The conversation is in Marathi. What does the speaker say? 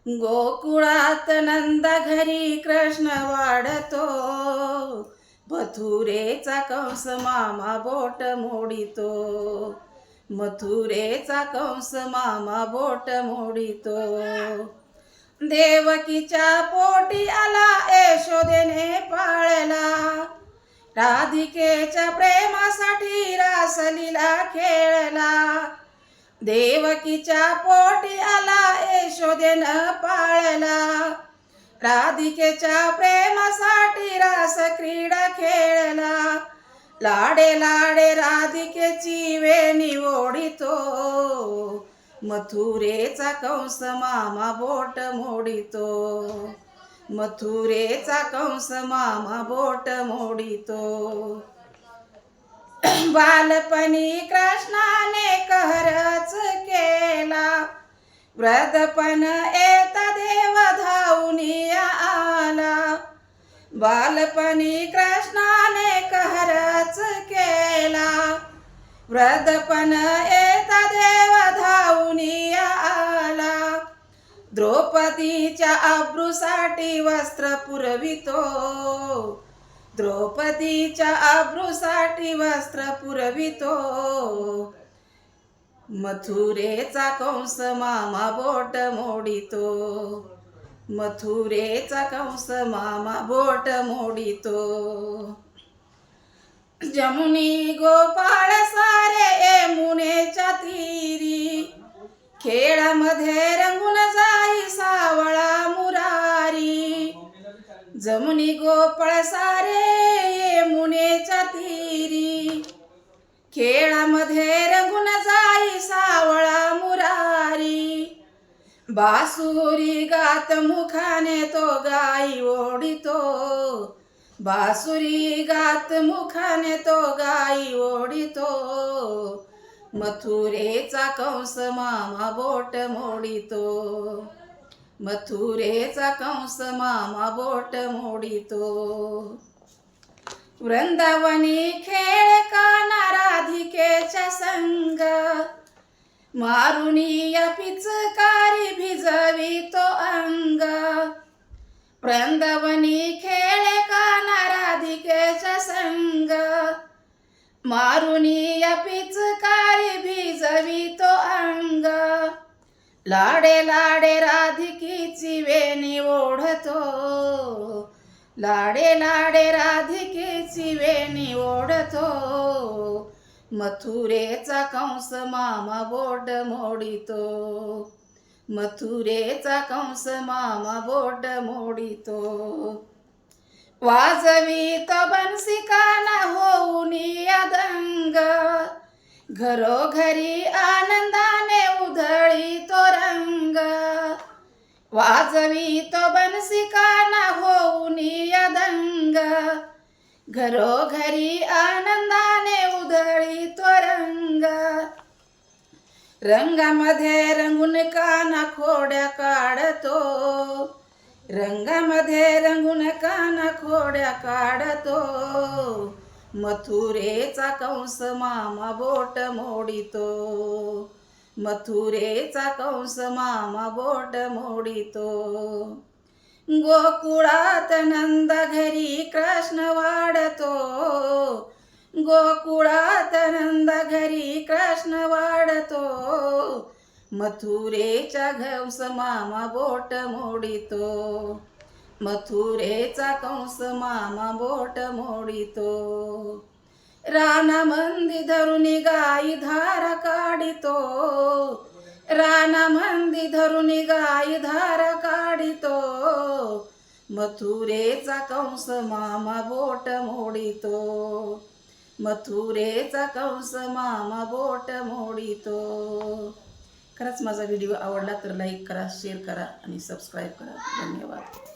गोकुळात नंद घरी कृष्ण वाढतो, मथुरेचा कंस मामा बोट मोडितो, मथुरेचा कंस मामा बोट मोडितो. देवकीच्या पोटी आला यशोदेने पाळला, राधिकेच्या प्रेमासाठी रासलीला खेळला. देवकीच्या पोटी आला यशोदेनं पाळला, राधिकेच्या प्रेमासाठी रास क्रीडा खेळला. लाडे लाडे राधिकेची वेणी ओढितो, मथुरेचा कंस मामा बोट मोडितो, मथुरेचा कंस मामा बोट मोडितो. बालपणी कृष्णाने कहरच केला, वृद्धपण येता देव धावून आला. बालपणी कृष्णाने कहरच केला, वृद्धपण येता देव धावून आला. द्रौपदीच्या अब्रूसाठी वस्त्र पुरवितो, द्रौपदीच्या अब्रूसाठी वस्त्र पुरवितो. मथुरेचा कंस मामा बोट मोडितो, मथुरेचा कंस मामा बोट मोडितो. जमुनी गोपाळ सारे यमुनेच्या तीरी, खेळामध्ये रंगून जाई सावळा मुरारी. जमुनी गोपाळ सारे यमुनेच्या तीरी, खेळामध्ये रंगून जाई सावळा मुरारी. बासुरी गात मुखाने तो गाई ओढितो, बासुरी गात मुखाने तो गाई ओढितो. मथुरेचा कंस मामा बोट मोडितो, मथुरेचा कंस मामा बोट मोडितो. वृंदावनी खेळ काना राधिकेच्या संग, मारुनी या पिचकारी भिजवितो अंग. वृंदावनी खेळ काना राधिकेच्या संग, मारुनी या पिचकारी भिजवितो अंग. लाडे लाडे राधिकेची वेणी ओढतो, लाडे लाडे राधिकेची वेणी ओढतो. मथुरेचा कंस मामा बोट मोडितो, मथुरेचा कंस मामा बोट मोडितो. वाजवितो बन्सी काना होऊन दंग, घरोघरी आनंदाने उधळीतो रंग. वाजवितो बन्सी काना होऊन दंग, घरोघरी आनंदाने उधळीतो रंग. रंगामध्ये रंगून काना खोड्या काढतो, रंगामध्ये रंगून काना खोड्या काढतो. मथुरेचा कंस मामा बोट मोडितो, मथुरेचा कंस मामा बोट मोडितो. गोकुळात नंद घरी कृष्ण वाढतो, गोकुळात नंद घरी कृष्ण वाढतो. मथुरेचा कंस मामा बोट मोडितो, मथुरेचा कंस मामा बोट मोडितो. रानामंदी धरून गाई धार काढितो, रानामंदी धरून गाई धार काढितो. मथुरेचा कंस मामा बोट मोडितो, मथुरेचा कंस मामा बोट मोडितो. खरंच माझा व्हिडिओ आवडला तर लाईक करा, शेअर करा आणि सबस्क्राईब करा. धन्यवाद.